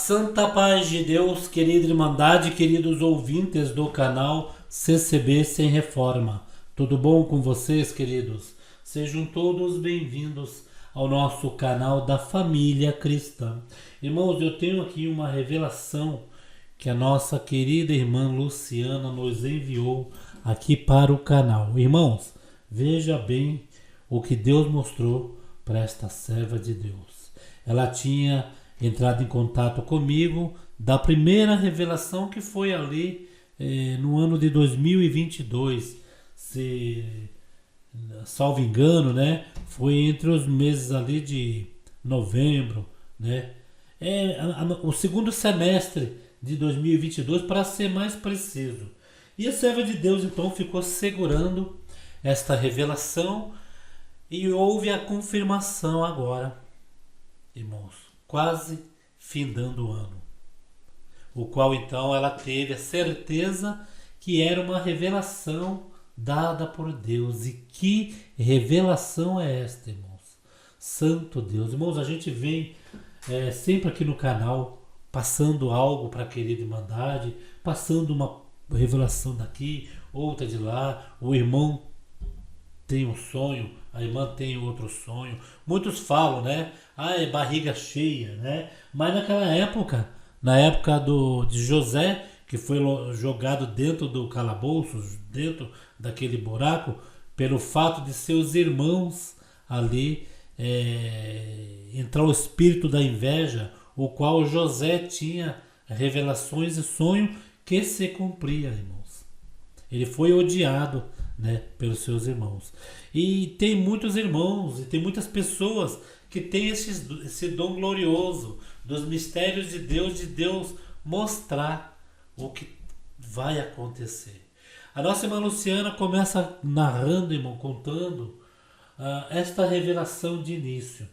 santa paz de Deus, querida Irmandade, queridos ouvintes do canal CCB Sem Reforma. Tudo bom com vocês, queridos? Sejam todos bem-vindos ao nosso canal da família cristã. Irmãos, eu tenho aqui uma revelação que a nossa querida irmã Luciana nos enviou aqui para o canal. Irmãos, veja bem o que Deus mostrou para esta serva de Deus. Ela tinha entrado em contato comigo da primeira revelação que foi ali no ano de 2022, se salvo engano, né? Foi entre os meses ali de novembro, né? O segundo semestre de 2022, para ser mais preciso. E a serva de Deus então ficou segurando esta revelação e houve a confirmação agora, irmãos, quase findando o ano, o qual então ela teve a certeza que era uma revelação dada por Deus. E que revelação é esta, irmãos? Santo Deus. Irmãos, a gente vem sempre aqui no canal passando algo para a querida Irmandade, passando uma revelação daqui, outra de lá. O irmão tem um sonho, a irmã tem outro sonho. Muitos falam, né? É barriga cheia, né? Mas naquela época, na época de José, que foi jogado dentro do calabouço, dentro daquele buraco, pelo fato de seus irmãos ali entrar o espírito da inveja, o qual José tinha revelações e sonho que se cumpria, irmãos. Ele foi odiado, né, pelos seus irmãos. E tem muitos irmãos e tem muitas pessoas que têm esse dom glorioso dos mistérios de Deus mostrar o que vai acontecer. A nossa irmã Luciana começa narrando, irmão, contando esta revelação de início.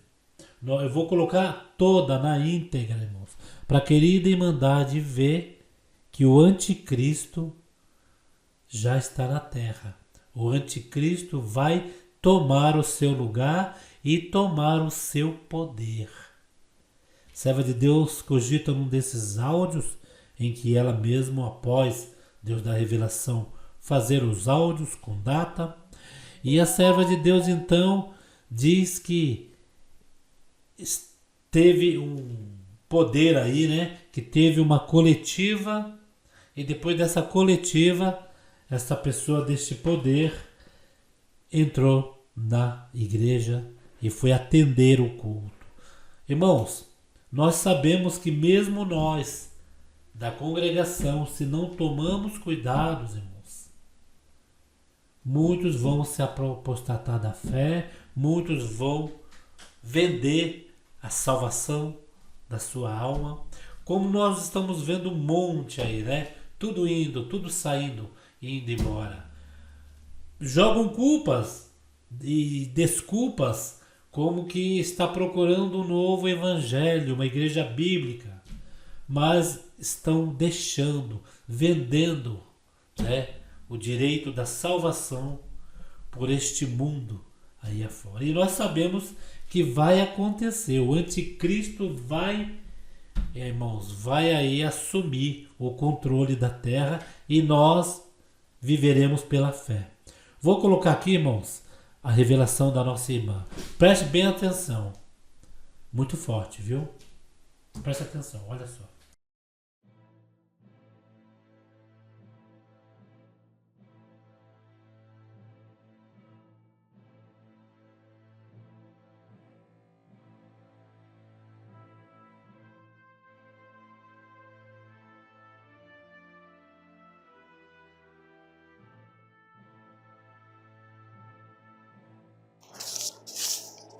Eu vou colocar toda na íntegra, irmãos, para a querida Irmandade ver que o anticristo já está na terra. O anticristo vai tomar o seu lugar e tomar o seu poder. Serva de Deus cogita num desses áudios em que ela mesma, após Deus da revelação, fazer os áudios com data. E a serva de Deus então diz que teve um poder aí, né? Que teve uma coletiva e depois dessa coletiva, essa pessoa deste poder entrou na igreja e foi atender o culto. Irmãos, nós sabemos que mesmo nós da congregação, se não tomamos cuidados, irmãos, muitos vão se apostatar da fé, muitos vão vender a salvação da sua alma, como nós estamos vendo um monte aí, né? Tudo indo, tudo saindo, indo embora. Jogam culpas e desculpas como que está procurando um novo evangelho, uma igreja bíblica, mas estão deixando, vendendo, né, o direito da salvação por este mundo aí afora. E nós sabemos que vai acontecer. O anticristo vai, irmãos, vai aí assumir o controle da terra e nós viveremos pela fé. Vou colocar aqui, irmãos, a revelação da nossa irmã. Preste bem atenção. Muito forte, viu? Preste atenção, olha só.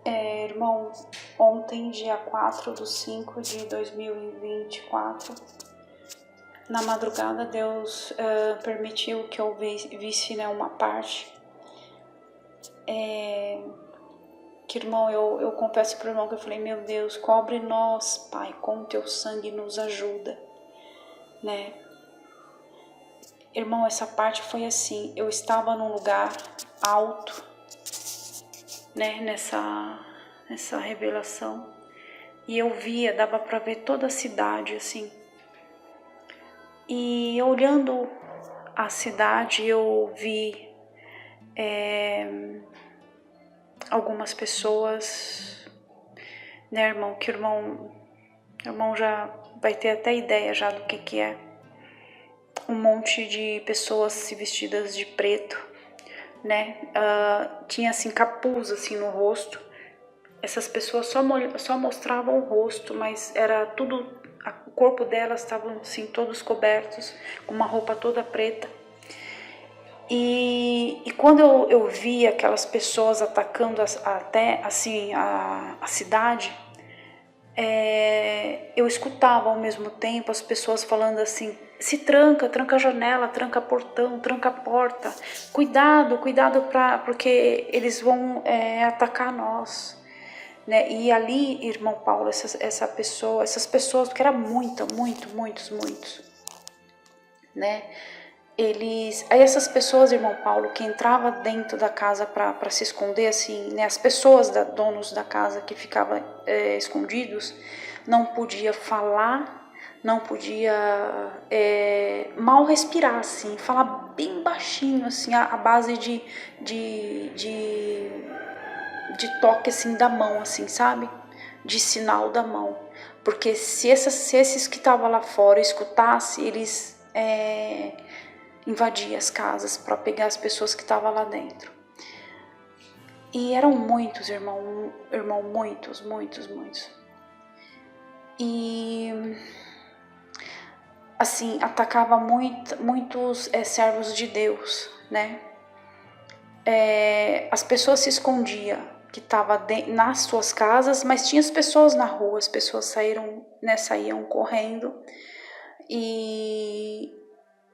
Irmão, ontem, dia 4/5/2024, na madrugada, Deus permitiu que eu visse, né, uma parte. Que, irmão, eu confesso para o irmão que eu falei: meu Deus, cobre nós, Pai, com o teu sangue, nos ajuda, né? Irmão, essa parte foi assim: eu estava num lugar alto, né, nessa revelação, e eu via, dava para ver toda a cidade assim. E olhando a cidade, eu vi algumas pessoas, né, irmão, que o irmão já vai ter até ideia já do que é. Um monte de pessoas se vestidas de preto, né? Tinha assim capuz assim no rosto. Essas pessoas só mostravam o rosto, mas era tudo, o corpo delas estavam assim todos cobertos com uma roupa toda preta. E quando eu vi aquelas pessoas atacando até assim a cidade, eu escutava ao mesmo tempo as pessoas falando assim: se tranca, tranca a janela, tranca portão, tranca a porta, cuidado, cuidado porque eles vão atacar nós, né? E ali, irmão Paulo, essas pessoas, porque era muitos, né? Aí essas pessoas, irmão Paulo, que entrava dentro da casa para se esconder, assim, né? As pessoas, donos da casa que ficavam escondidos, não podia falar, não podia mal respirar, assim, falar bem baixinho, assim, a base de toque, assim, da mão, assim, sabe? De sinal da mão. Porque se esses que estavam lá fora escutassem, eles invadiam as casas para pegar as pessoas que estavam lá dentro. E eram muitos, irmão, muitos. E assim, atacava muitos servos de Deus, né? As pessoas se escondiam, que estavam nas suas casas, mas tinha as pessoas na rua, as pessoas saíam correndo. E,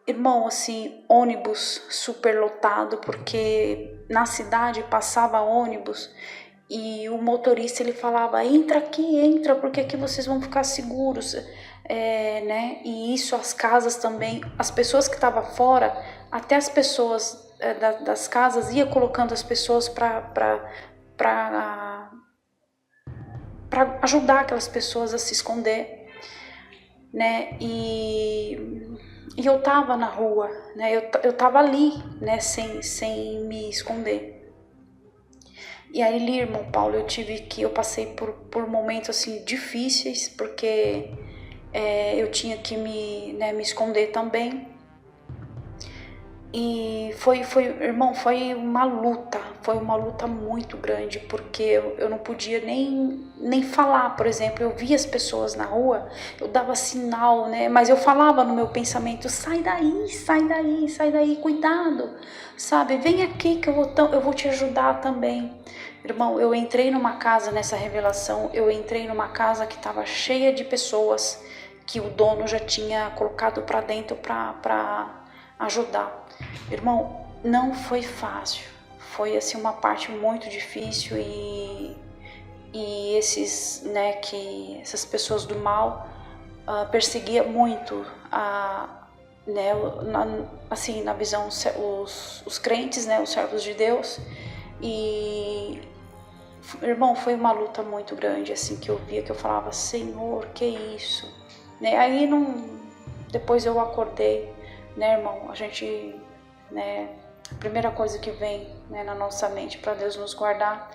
irmão, assim, ônibus superlotado, porque na cidade passava ônibus e o motorista ele falava: entra aqui, entra, porque aqui vocês vão ficar seguros, né? E isso, as casas também, as pessoas que estavam fora, até as pessoas das casas ia colocando as pessoas para ajudar aquelas pessoas a se esconder, né? E eu tava na rua, né? Eu tava ali, né? Sem me esconder. E aí, irmão Paulo, eu passei por momentos assim difíceis, porque eu tinha que me esconder também. E irmão, foi uma luta muito grande, porque eu não podia nem falar. Por exemplo, eu via as pessoas na rua, eu dava sinal, né? Mas eu falava no meu pensamento: sai daí, cuidado, sabe? Vem aqui que eu vou te ajudar também. Irmão, eu entrei numa casa nessa revelação, eu entrei numa casa que estava cheia de pessoas que o dono já tinha colocado para dentro para ajudar. Irmão, não foi fácil, foi assim uma parte muito difícil e essas pessoas do mal perseguia muito assim, na visão os crentes, né, os servos de Deus. E irmão, foi uma luta muito grande, assim, que eu via, que eu falava: Senhor, que isso, né? Aí depois eu acordei, né, irmão? A gente, né, a primeira coisa que vem, né, na nossa mente para Deus nos guardar,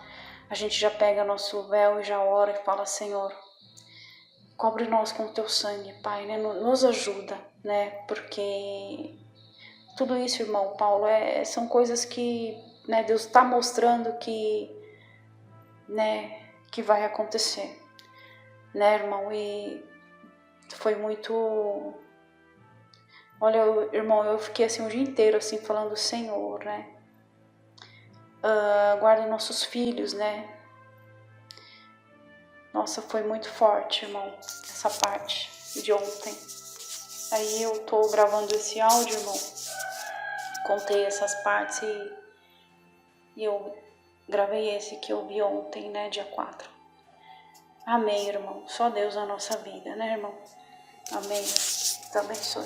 a gente já pega nosso véu e já ora e fala: Senhor, cobre nós com o teu sangue, Pai, né? Nos ajuda, né? Porque tudo isso, irmão Paulo, são coisas que, né, Deus está mostrando né, que vai acontecer, né, irmão? E foi muito... Olha, irmão, eu fiquei assim o dia inteiro assim falando: Senhor, né? Guarda nossos filhos, né? Nossa, foi muito forte, irmão, essa parte de ontem. Aí eu tô gravando esse áudio, irmão, contei essas partes e eu gravei esse que eu vi ontem, né, dia 4. Amém, irmão. Só Deus na nossa vida, né, irmão? Amém. Deus abençoe.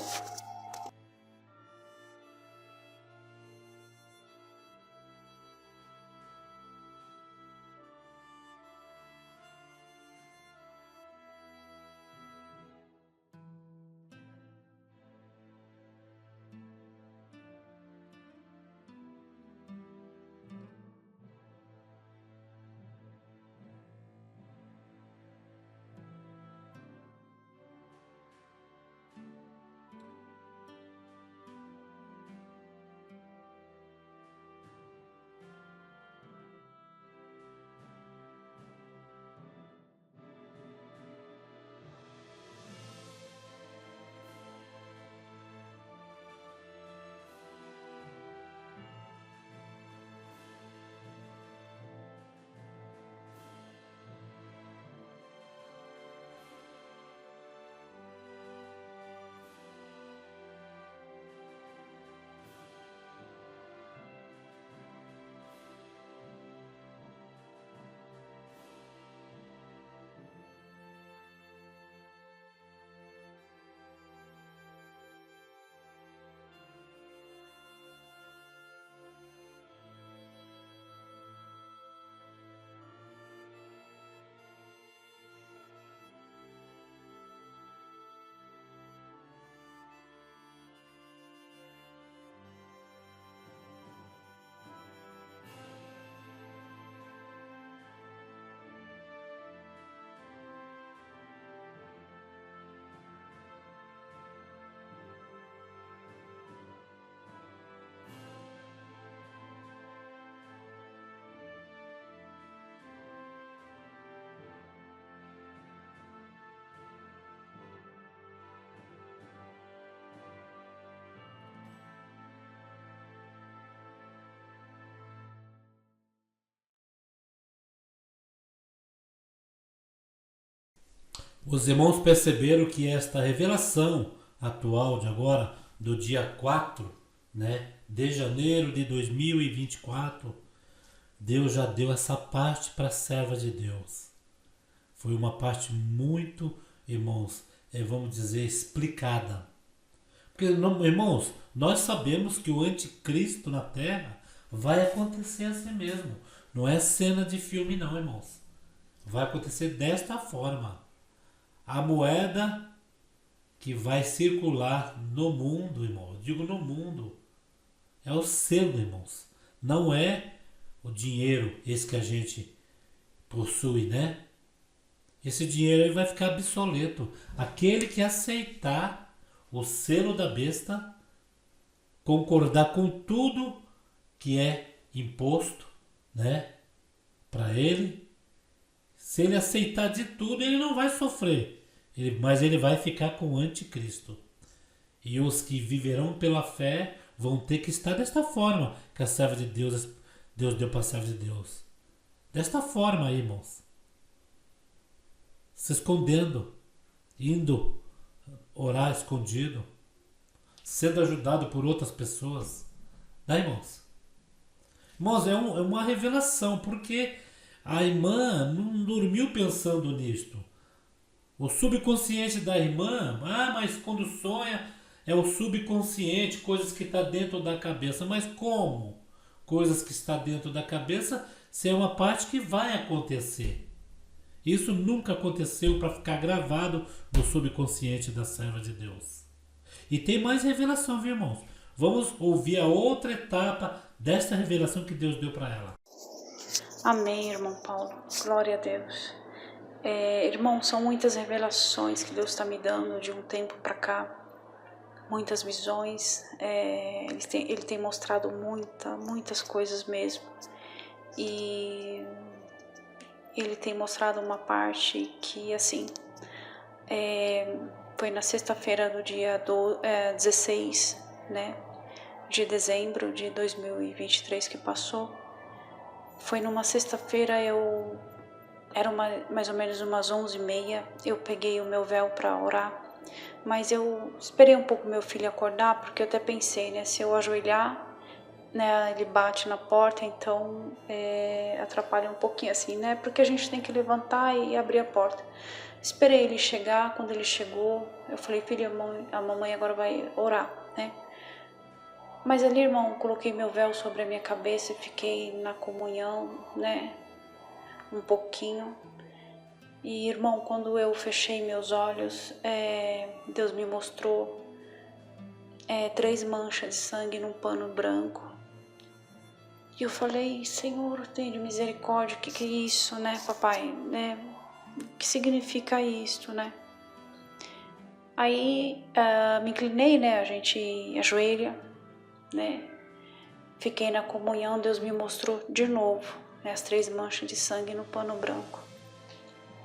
Os irmãos perceberam que esta revelação atual de agora, do dia 4, né, de janeiro de 2024, Deus já deu essa parte para a serva de Deus. Foi uma parte muito, irmãos, vamos dizer, explicada. Porque, irmãos, nós sabemos que o anticristo na Terra vai acontecer assim mesmo. Não é cena de filme não, irmãos. Vai acontecer desta forma. A moeda que vai circular no mundo, irmão, eu digo no mundo, é o selo, irmãos. Não é o dinheiro, esse que a gente possui, né? Esse dinheiro aí vai ficar obsoleto. Aquele que aceitar o selo da besta, concordar com tudo que é imposto, né, para ele, se ele aceitar de tudo, ele não vai sofrer, mas ele vai ficar com o anticristo. E os que viverão pela fé vão ter que estar desta forma que a serva de Deus, Deus deu para a serva de Deus. Desta forma aí, irmãos. Se escondendo, indo orar escondido, sendo ajudado por outras pessoas. Né, irmãos? Irmãos, é uma revelação, porque a irmã não dormiu pensando nisto. O subconsciente da irmã, mas quando sonha é o subconsciente, coisas que está dentro da cabeça. Mas como? Coisas que está dentro da cabeça, se é uma parte que vai acontecer. Isso nunca aconteceu para ficar gravado no subconsciente da serva de Deus. E tem mais revelação, viu, irmãos? Vamos ouvir a outra etapa desta revelação que Deus deu para ela. Amém, irmão Paulo. Glória a Deus. Irmão, são muitas revelações que Deus está me dando de um tempo para cá. Muitas visões. Ele tem mostrado muitas coisas mesmo. E ele tem mostrado uma parte que, assim, foi na sexta-feira do dia 16, né, de dezembro de 2023 que passou. Foi numa sexta-feira, era mais ou menos umas 11h30, eu peguei o meu véu para orar, mas eu esperei um pouco meu filho acordar, porque eu até pensei, né, se eu ajoelhar, né, ele bate na porta, então atrapalha um pouquinho assim, né, porque a gente tem que levantar e abrir a porta. Esperei ele chegar. Quando ele chegou, eu falei, filho, a mamãe agora vai orar, né? Mas ali, irmão, coloquei meu véu sobre a minha cabeça e fiquei na comunhão, né, um pouquinho. E, irmão, quando eu fechei meus olhos, Deus me mostrou 3 manchas de sangue num pano branco. E eu falei, Senhor, tenha de misericórdia, o que é isso, né, papai, né? O que significa isto, né? Aí me inclinei, né? A gente ajoelha, né? Fiquei na comunhão, Deus me mostrou de novo, né, as 3 manchas de sangue no pano branco.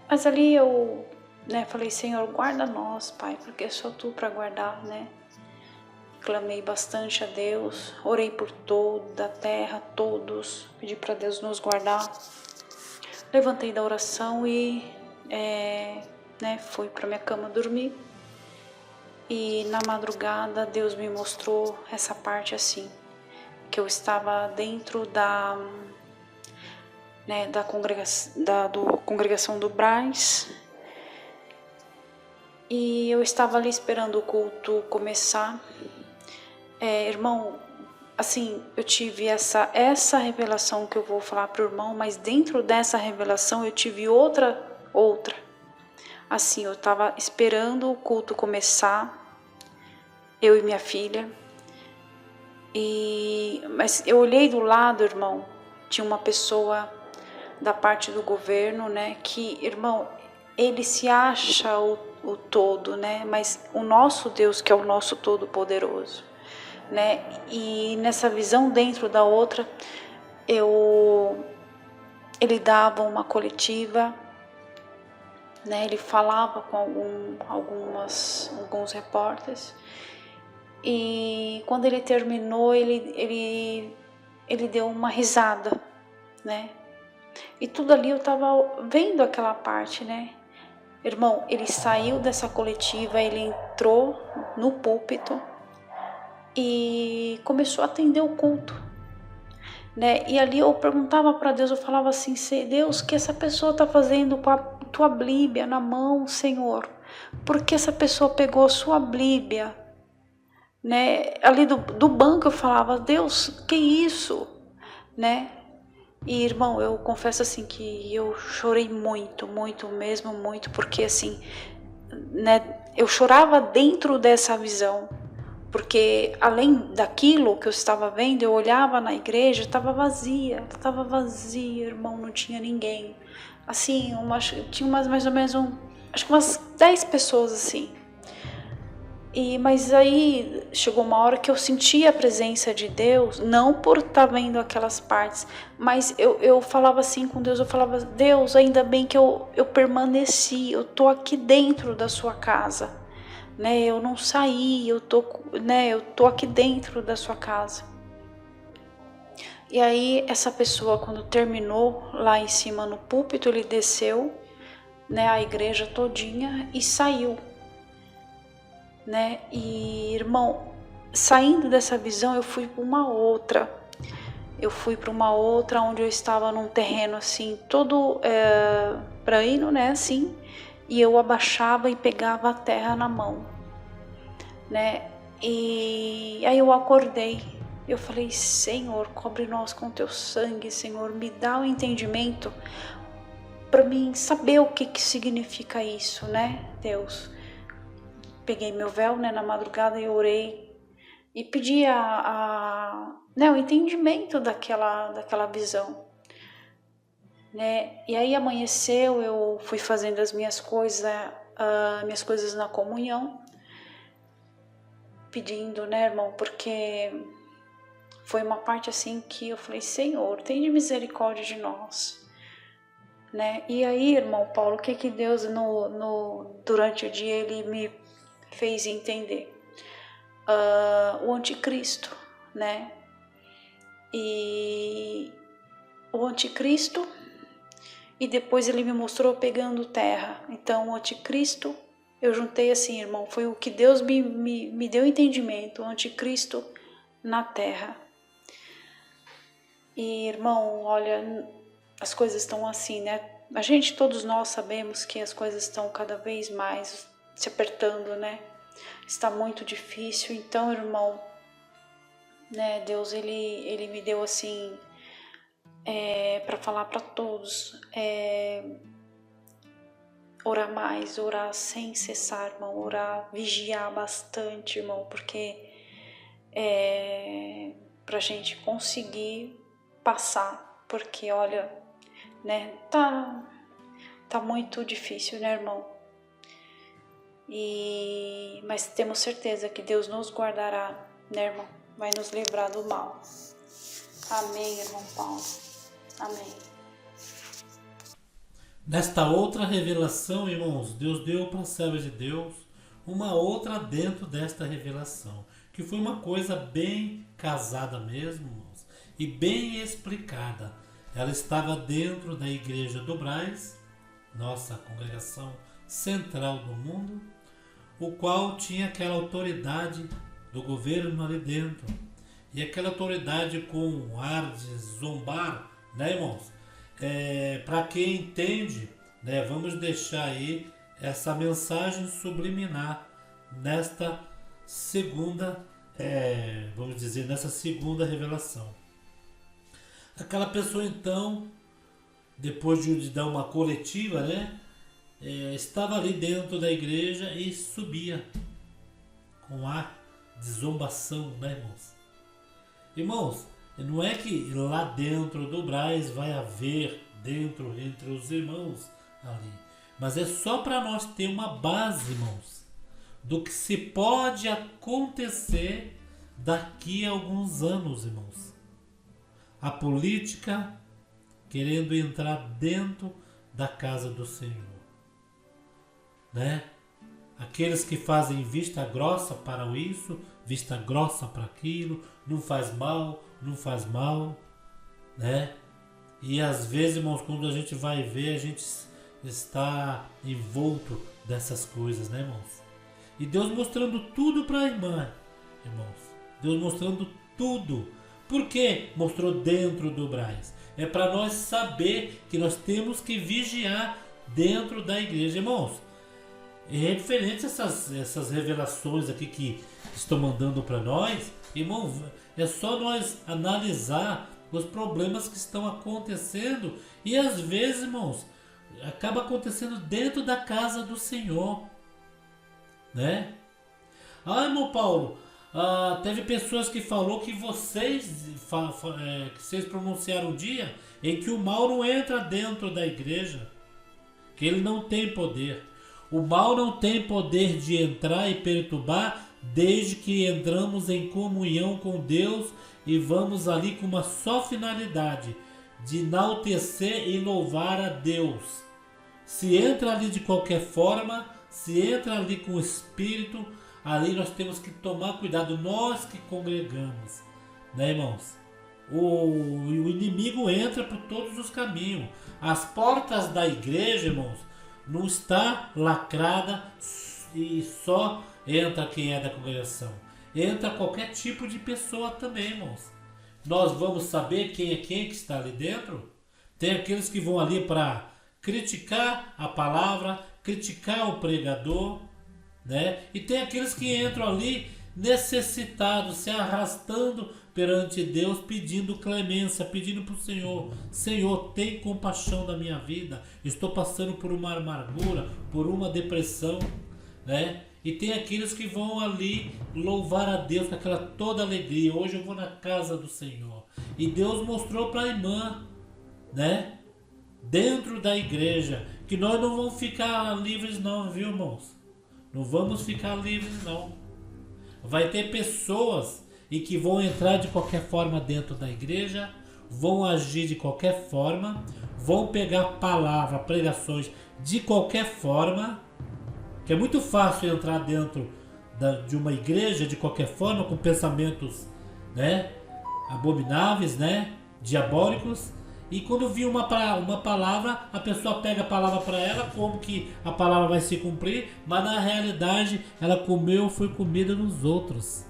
Mas ali eu, né, falei, Senhor, guarda nós, Pai, porque é só Tu para guardar, né? Clamei bastante a Deus, orei por toda a terra, todos, pedi para Deus nos guardar. Levantei da oração e né, fui para minha cama dormir. E na madrugada Deus me mostrou essa parte assim, que eu estava dentro da congregação do Brás, e eu estava ali esperando o culto começar. Irmão, assim, eu tive essa revelação que eu vou falar para o irmão, mas dentro dessa revelação eu tive outra. Assim, eu estava esperando o culto começar, eu e minha filha, mas eu olhei do lado, irmão, tinha uma pessoa da parte do governo, né, que, irmão, ele se acha o todo, né, mas o nosso Deus, que é o nosso Todo-Poderoso, né, e nessa visão dentro da outra, ele dava uma coletiva, né, ele falava com alguns repórteres, e quando ele terminou, ele deu uma risada, né, e tudo ali eu estava vendo aquela parte, né, Irmão, ele saiu dessa coletiva, ele entrou no púlpito e começou a atender o culto, né? E ali eu perguntava para Deus, eu falava assim: Deus, o que essa pessoa está fazendo com a tua Bíblia na mão, Senhor? Por que essa pessoa pegou a sua Bíblia, né? Ali do banco eu falava: Deus, que isso, né? E irmão, eu confesso assim que eu chorei muito, muito mesmo, muito, porque assim, né, eu chorava dentro dessa visão, porque além daquilo que eu estava vendo, eu olhava na igreja, estava vazia, irmão, não tinha ninguém. Assim, tinha mais ou menos acho que umas 10 pessoas assim. Mas aí chegou uma hora que eu senti a presença de Deus, não por estar vendo aquelas partes, mas eu falava assim com Deus, eu falava: Deus, ainda bem que eu permaneci, eu tô aqui dentro da sua casa, né? Eu não saí, eu tô aqui dentro da sua casa. E aí essa pessoa, quando terminou lá em cima no púlpito, ele desceu, né, a igreja todinha e saiu. Né? E irmão, saindo dessa visão, eu fui para uma outra. Onde eu estava num terreno assim, todo praino, né? Assim, e eu abaixava e pegava a terra na mão, né? E aí eu acordei. Eu falei: Senhor, cobre nós com teu sangue, Senhor, me dá o entendimento para mim saber o que significa isso, né, Deus? Peguei meu véu, né, na madrugada e orei e pedi o entendimento daquela visão, né? E aí amanheceu, eu fui fazendo as minhas coisas na comunhão, pedindo, né, irmão, porque foi uma parte assim que eu falei: Senhor, tenha misericórdia de nós, né? E aí, irmão Paulo, o que Deus durante o dia ele me fez entender? O anticristo, né? E o anticristo, e depois ele me mostrou pegando terra. Então o anticristo, eu juntei assim, irmão, foi o que Deus me deu entendimento, o anticristo na terra. E irmão, olha, as coisas estão assim, né? Todos nós sabemos que as coisas estão cada vez mais se apertando, né? Está muito difícil. Então, irmão, né, Deus ele me deu assim para falar para todos, orar mais, orar sem cessar, irmão, orar, vigiar bastante, irmão, porque pra gente conseguir passar, porque olha, né, tá muito difícil, né, irmão? Mas temos certeza que Deus nos guardará, né, irmão? Vai nos livrar do mal. Amém, irmão Paulo. Amém. Nesta outra revelação, irmãos, Deus deu para a serva de Deus uma outra dentro desta revelação, que foi uma coisa bem casada mesmo, irmãos, e bem explicada. Ela estava dentro da igreja do Brás, nossa congregação central do mundo, o qual tinha aquela autoridade do governo ali dentro, e aquela autoridade com um ar de zombar, né, irmãos? Para quem entende, né, vamos deixar aí essa mensagem subliminar nesta segunda, nessa segunda revelação. Aquela pessoa então, depois de dar uma coletiva, né, estava ali dentro da igreja e subia com ar de zombação, né, irmãos? Irmãos, não é que lá dentro do Brás vai haver dentro entre os irmãos ali, mas é só para nós ter uma base, irmãos, do que se pode acontecer daqui a alguns anos, irmãos. A política querendo entrar dentro da casa do Senhor, né? Aqueles que fazem vista grossa para isso, vista grossa para aquilo, não faz mal, né? E às vezes, irmãos, quando a gente vai ver, a gente está envolto dessas coisas, né, irmãos? E Deus mostrando tudo para a irmã, irmãos. Deus mostrando tudo. Por que mostrou dentro do Braz? É para nós saber que nós temos que vigiar dentro da igreja, irmãos. É referente a essas revelações aqui que estão mandando para nós, irmão, é só nós analisar os problemas que estão acontecendo e às vezes, irmãos, acaba acontecendo dentro da casa do Senhor, né? Ah, irmão Paulo, teve pessoas que falou que que vocês pronunciaram o dia em que o mal não entra dentro da igreja, que ele não tem poder. O mal não tem poder de entrar e perturbar desde que entramos em comunhão com Deus e vamos ali com uma só finalidade, de enaltecer e louvar a Deus. Se entra ali de qualquer forma, se entra ali com o Espírito, ali nós temos que tomar cuidado, nós que congregamos, né, irmãos? O inimigo entra por todos os caminhos. As portas da igreja, irmãos, não está lacrada e só entra quem é da congregação. Entra qualquer tipo de pessoa também, irmãos. Nós vamos saber quem que está ali dentro? Tem aqueles que vão ali para criticar a palavra, criticar o pregador, né? E tem aqueles que entram ali necessitados, se arrastando perante Deus, pedindo clemência, pedindo para o Senhor: Senhor, tem compaixão da minha vida, estou passando por uma amargura, por uma depressão, né? E tem aqueles que vão ali louvar a Deus com aquela toda alegria: hoje eu vou na casa do Senhor. E Deus mostrou para a irmã, né, dentro da igreja, que nós não vamos ficar livres não, viu, irmãos? Não vamos ficar livres não. Vai ter pessoas e que vão entrar de qualquer forma dentro da igreja, vão agir de qualquer forma, vão pegar palavra, pregações de qualquer forma, que é muito fácil entrar dentro de uma igreja de qualquer forma, com pensamentos, né, abomináveis, né, diabólicos. E quando vir uma palavra, a pessoa pega a palavra para ela, como que a palavra vai se cumprir, mas na realidade ela comeu, foi comida nos outros.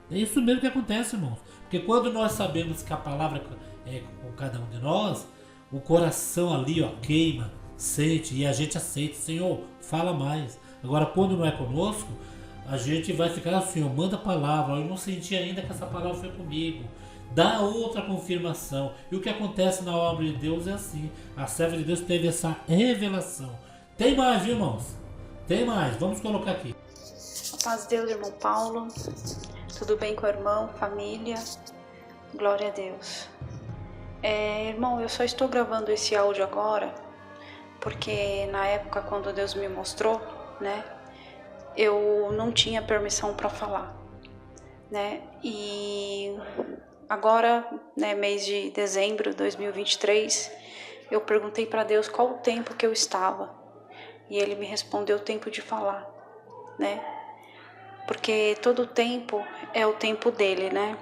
É isso mesmo que acontece, irmãos. Porque quando nós sabemos que a palavra é com cada um de nós, o coração ali, ó, queima, sente, e a gente aceita: Senhor, fala mais. Agora, quando não é conosco, a gente vai ficar assim: Senhor, manda a palavra, eu não senti ainda que essa palavra foi comigo. Dá outra confirmação. E o que acontece na obra de Deus é assim: a serva de Deus teve essa revelação. Tem mais, viu, irmãos? Tem mais, vamos colocar aqui. A paz de Deus, irmão Paulo. Tudo bem com o irmão, família? Glória a Deus. Irmão, eu só estou gravando esse áudio agora porque na época quando Deus me mostrou, né, eu não tinha permissão para falar, né? E agora, né, mês de dezembro de 2023, eu perguntei para Deus qual o tempo que eu estava. E Ele me respondeu: o tempo de falar, né? Porque todo tempo é o tempo dele, né?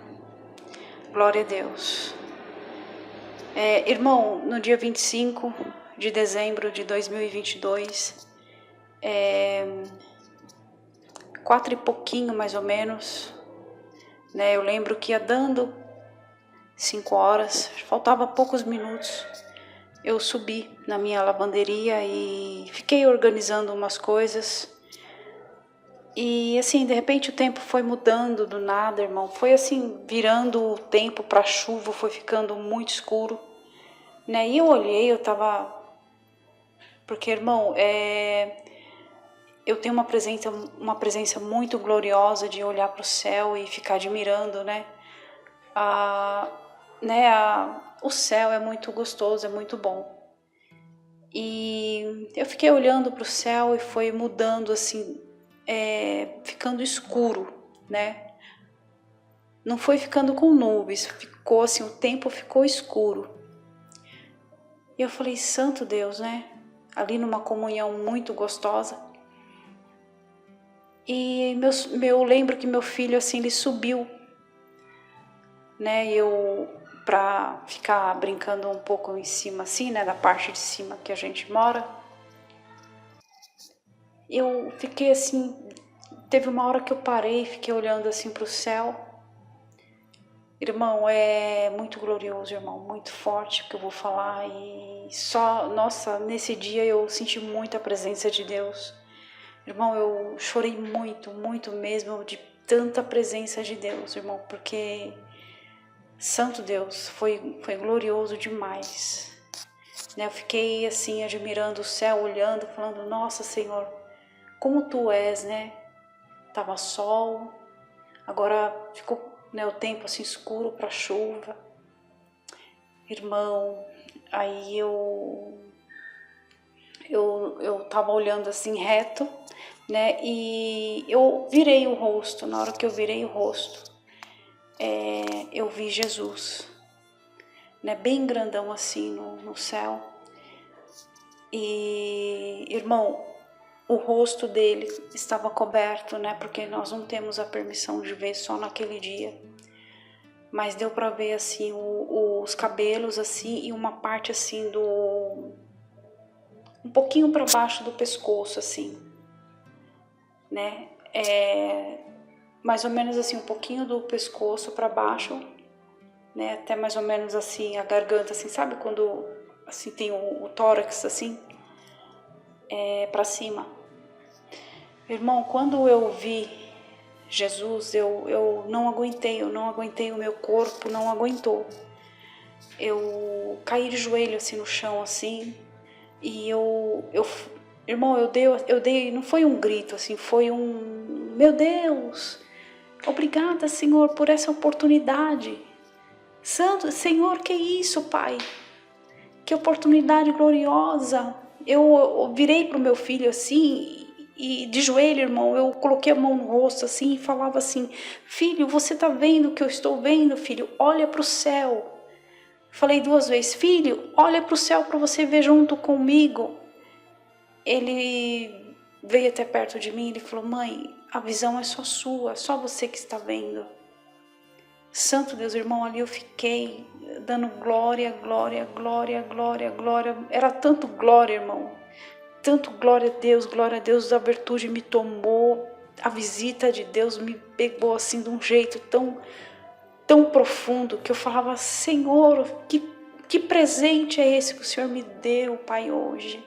Glória a Deus. Irmão, no dia 25 de dezembro de 2022, 4 e pouquinho mais ou menos, né? Eu lembro que ia dando 5 horas, faltava poucos minutos, eu subi na minha lavanderia e fiquei organizando umas coisas. E assim, de repente o tempo foi mudando do nada, irmão. Foi assim, virando o tempo para chuva, foi ficando muito escuro, né? E eu olhei, eu tava... Porque, irmão, eu tenho uma presença muito gloriosa de olhar para o céu e ficar admirando, né? O céu é muito gostoso, é muito bom. E eu fiquei olhando para o céu e foi mudando assim, ficando escuro, né? Não foi ficando com nuvens, ficou assim, o tempo ficou escuro. E eu falei: santo Deus, né? Ali numa comunhão muito gostosa. E eu lembro que meu filho assim, ele subiu, né? Pra ficar brincando um pouco em cima assim, né? Da parte de cima que a gente mora. eu fiquei assim, teve uma hora que eu parei, fiquei olhando assim para o céu. Irmão, é muito glorioso, irmão, muito forte o que eu vou falar. E só, nossa, nesse dia eu senti muito a presença de Deus. Irmão, eu chorei muito, muito mesmo, de tanta presença de Deus, irmão, porque Santo Deus, foi glorioso demais. Né? Eu fiquei assim, admirando o céu, olhando, falando, nossa Senhor, como Tu és, né? Tava sol, agora ficou, né, o tempo assim escuro para chuva. Irmão, aí eu tava olhando assim reto, né? E eu virei o rosto. Na hora que eu virei o rosto, eu vi Jesus, né? Bem grandão assim no céu. E, irmão, o rosto dele estava coberto, né? Porque nós não temos a permissão de ver só naquele dia. Mas deu para ver assim os cabelos assim e uma parte assim um pouquinho para baixo do pescoço assim, né? Mais ou menos assim um pouquinho do pescoço para baixo, né? Até mais ou menos assim a garganta assim, sabe quando assim tem o tórax assim, para cima. Irmão, quando eu vi Jesus, eu não aguentei, o meu corpo não aguentou. Eu caí de joelho assim no chão assim, e irmão, eu dei, não foi um grito assim, foi um, meu Deus, obrigada, Senhor, por essa oportunidade. Santo, Senhor, que isso, Pai? Que oportunidade gloriosa. Eu virei pro meu filho assim, e de joelho, irmão, eu coloquei a mão no rosto assim e falava assim, filho, você tá vendo o que eu estou vendo, filho? Olha pro céu. Falei 2 vezes, filho, olha pro céu para você ver junto comigo. Ele veio até perto de mim, ele falou, mãe, a visão é só sua, só você que está vendo. Santo Deus, irmão, ali eu fiquei dando glória, glória, glória, glória, glória. Era tanto glória, irmão. Tanto glória a Deus, a virtude me tomou. A visita de Deus me pegou assim de um jeito tão profundo que eu falava, Senhor, que presente é esse que o Senhor me deu, Pai, hoje?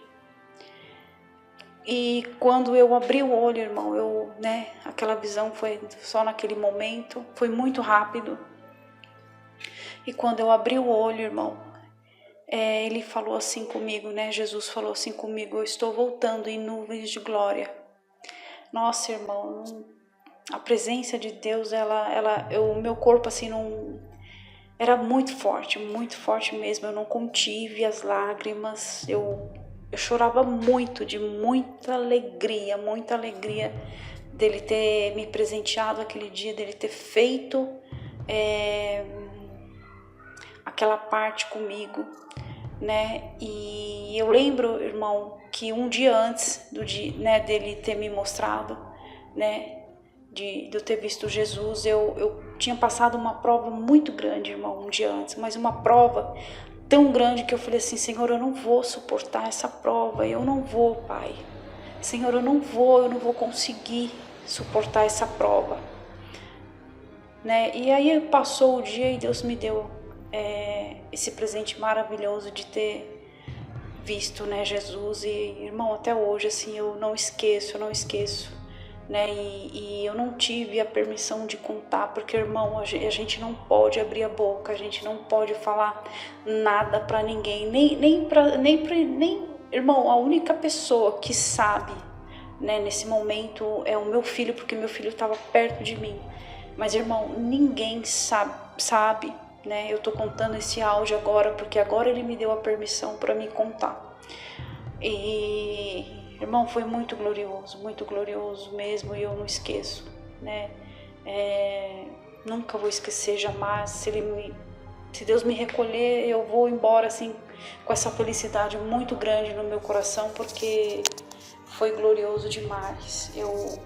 E quando eu abri o olho, irmão, aquela visão foi só naquele momento, foi muito rápido. E quando eu abri o olho, irmão, ele falou assim comigo, né? Jesus falou assim comigo, eu estou voltando em nuvens de glória. Nossa, irmão, a presença de Deus, o meu corpo assim não era muito forte mesmo. Eu não contive as lágrimas, eu chorava muito, de muita alegria dele ter me presenteado aquele dia, dele ter feito aquela parte comigo, né? E eu lembro, irmão, que um dia antes do dia, né, dele ter me mostrado, né, de eu ter visto Jesus, eu tinha passado uma prova muito grande, irmão, um dia antes, mas uma prova tão grande que eu falei assim, Senhor, eu não vou suportar essa prova, eu não vou, Pai. Senhor, eu não vou conseguir suportar essa prova, né? E aí passou o dia e Deus me deu esse presente maravilhoso de ter visto, né, Jesus. E, irmão, até hoje, assim, eu não esqueço, né? E eu não tive a permissão de contar, porque, irmão, a gente não pode abrir a boca, a gente não pode falar nada para ninguém, nem, irmão, a única pessoa que sabe, né, nesse momento é o meu filho, porque meu filho estava perto de mim. Mas, irmão, ninguém sabe, né? Eu tô contando esse áudio agora, porque agora ele me deu a permissão para me contar. E, irmão, foi muito glorioso mesmo, e eu não esqueço, né? Nunca vou esquecer, jamais. Se Deus me recolher, eu vou embora assim com essa felicidade muito grande no meu coração, porque foi glorioso demais eu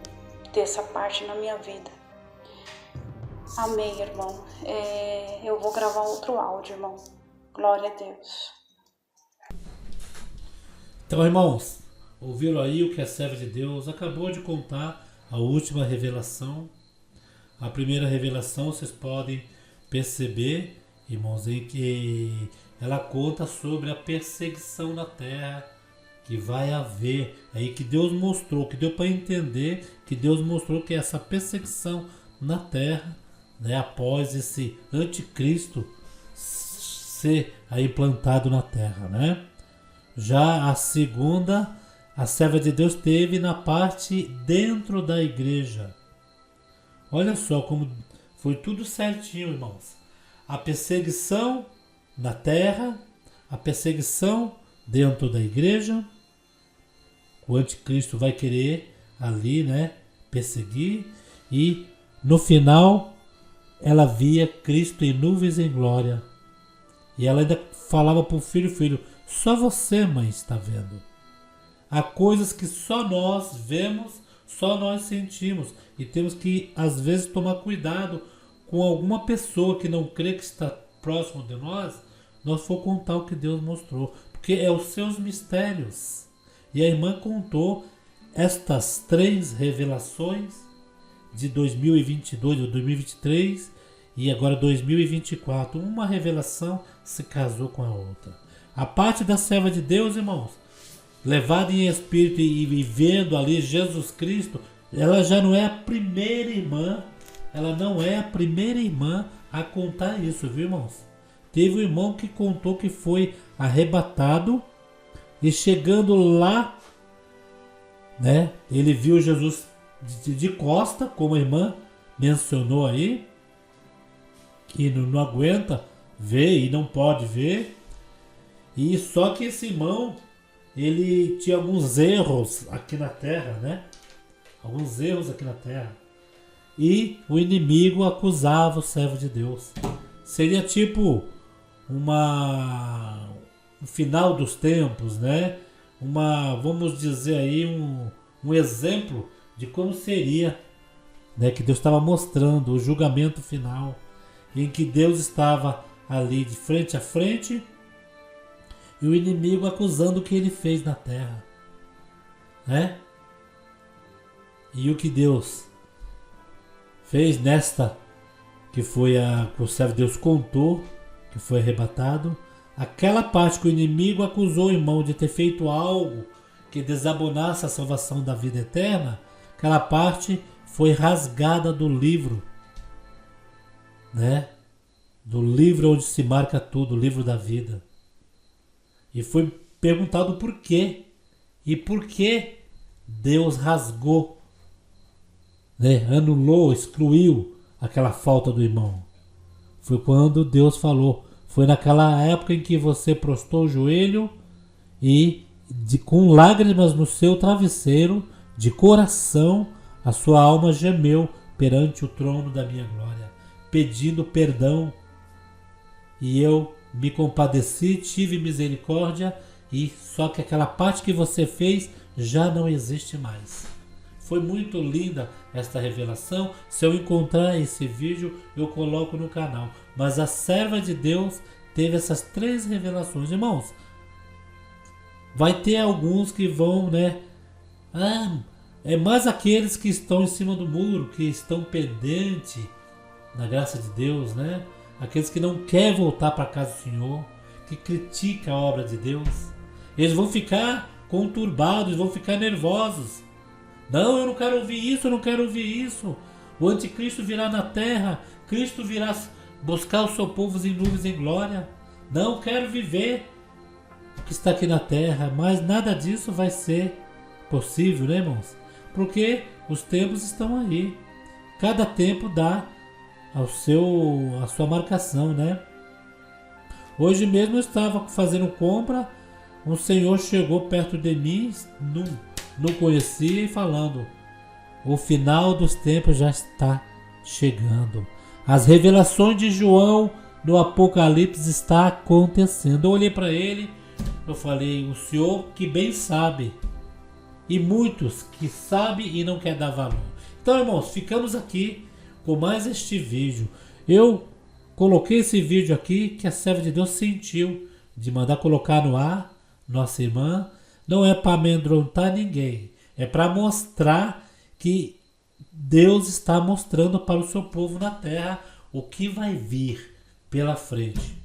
ter essa parte na minha vida. Amém, irmão. Eu vou gravar outro áudio, irmão. Glória a Deus. Então, irmãos, ouviram aí o que a serva de Deus acabou de contar, a última revelação. A primeira revelação, vocês podem perceber, irmãos, em que ela conta sobre a perseguição na terra que vai haver, aí que Deus mostrou, que deu para entender, que Deus mostrou que essa perseguição na terra, né, após esse anticristo ser aí implantado na terra, né? Já a segunda, a serva de Deus teve na parte dentro da igreja. Olha só como foi tudo certinho, irmãos. A perseguição na terra, a perseguição dentro da igreja. O anticristo vai querer ali, né, perseguir, e no final ela via Cristo em nuvens em glória. E ela ainda falava para o filho, só você, mãe, está vendo. Há coisas que só nós vemos, só nós sentimos, e temos que às vezes tomar cuidado com alguma pessoa que não crê, que está próximo de nós for contar o que Deus mostrou, porque é os seus mistérios. E a irmã contou estas 3 revelações de 2022 ou 2023 e agora 2024. Uma revelação se casou com a outra. A parte da serva de Deus, irmãos, levada em espírito e vendo ali Jesus Cristo, ela já não é a primeira irmã, ela não é a primeira irmã a contar isso, viu, irmãos? Teve um irmão que contou que foi arrebatado e chegando lá, né, ele viu Jesus de costa, como a irmã mencionou aí, que não aguenta ver e não pode ver. E só que esse irmão, ele tinha alguns erros aqui na terra, né? Alguns erros aqui na terra. E o inimigo acusava o servo de Deus. Seria tipo um final dos tempos, né? Vamos dizer aí, um exemplo de como seria, né? Que Deus estava mostrando o julgamento final, em que Deus estava ali de frente a frente e o inimigo acusando o que ele fez na terra, né? E o que Deus fez nesta, que foi que o servo de Deus contou, que foi arrebatado, aquela parte que o inimigo acusou o irmão de ter feito algo que desabonasse a salvação da vida eterna, aquela parte foi rasgada do livro, né? Do livro onde se marca tudo, o livro da vida. E foi perguntado por quê. E por que Deus rasgou, né? Anulou, excluiu aquela falta do irmão. Foi quando Deus falou. Foi naquela época em que você prostou o joelho e com lágrimas no seu travesseiro, de coração, a sua alma gemeu perante o trono da minha glória, pedindo perdão. E eu me compadeci, tive misericórdia, e só que aquela parte que você fez já não existe mais. Foi muito linda esta revelação. Se eu encontrar esse vídeo, eu coloco no canal. Mas a serva de Deus teve essas 3 revelações. Irmãos, vai ter alguns que vão, né? É mais aqueles que estão em cima do muro, que estão pendentes na graça de Deus, né? Aqueles que não querem voltar para a casa do Senhor, que criticam a obra de Deus. Eles vão ficar conturbados, vão ficar nervosos. Não, eu não quero ouvir isso, eu não quero ouvir isso. O anticristo virá na terra, Cristo virá buscar o seu povo em nuvens em glória. Não quero viver o que está aqui na terra, mas nada disso vai ser possível, né, irmãos? Porque os tempos estão aí. Cada tempo dá a sua marcação, né? Hoje mesmo eu estava fazendo compra, um senhor chegou perto de mim, não conhecia, e falando: o final dos tempos já está chegando. As revelações de João no Apocalipse está acontecendo. Eu olhei para ele, eu falei: o senhor que bem sabe, e muitos que sabem e não quer dar valor. Então, irmãos, ficamos aqui com mais este vídeo. Eu coloquei esse vídeo aqui que a serva de Deus sentiu de mandar colocar no ar, nossa irmã, não é para amedrontar ninguém. É para mostrar que Deus está mostrando para o seu povo na terra o que vai vir pela frente.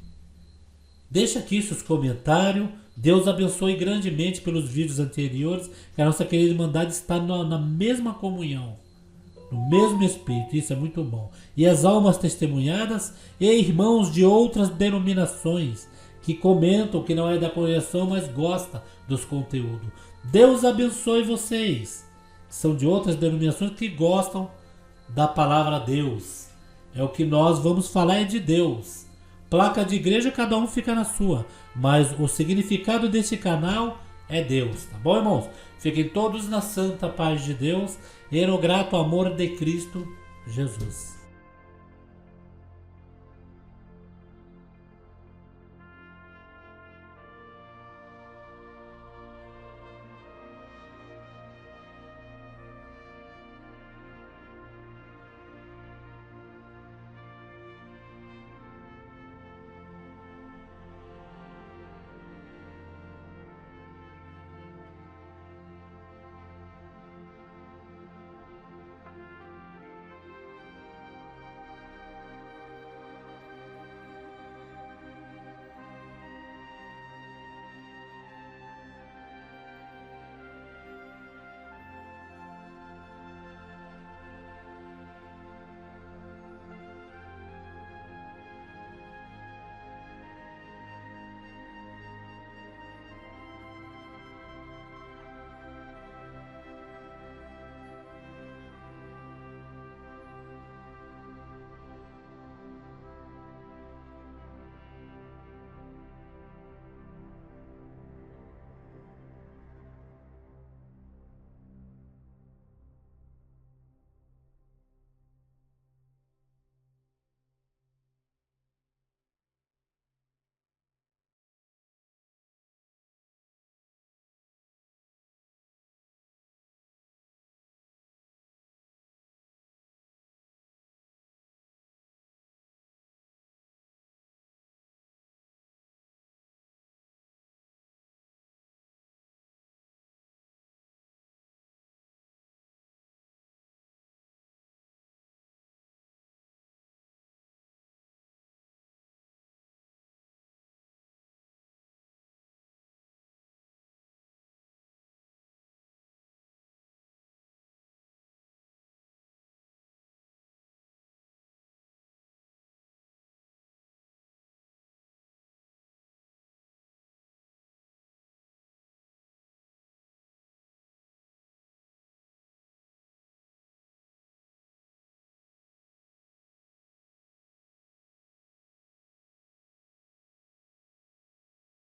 Deixa aqui seus comentários. Deus abençoe grandemente pelos vídeos anteriores. Que a nossa querida Irmandade está na mesma comunhão, no mesmo Espírito. Isso é muito bom. E as almas testemunhadas e irmãos de outras denominações que comentam que não é da congregação, mas gosta dos conteúdos. Deus abençoe vocês, que são de outras denominações que gostam da palavra Deus. É o que nós vamos falar é de Deus. Placa de igreja, cada um fica na sua. Mas o significado desse canal é Deus. Tá bom, irmãos? Fiquem todos na santa paz de Deus e no grato amor de Cristo Jesus.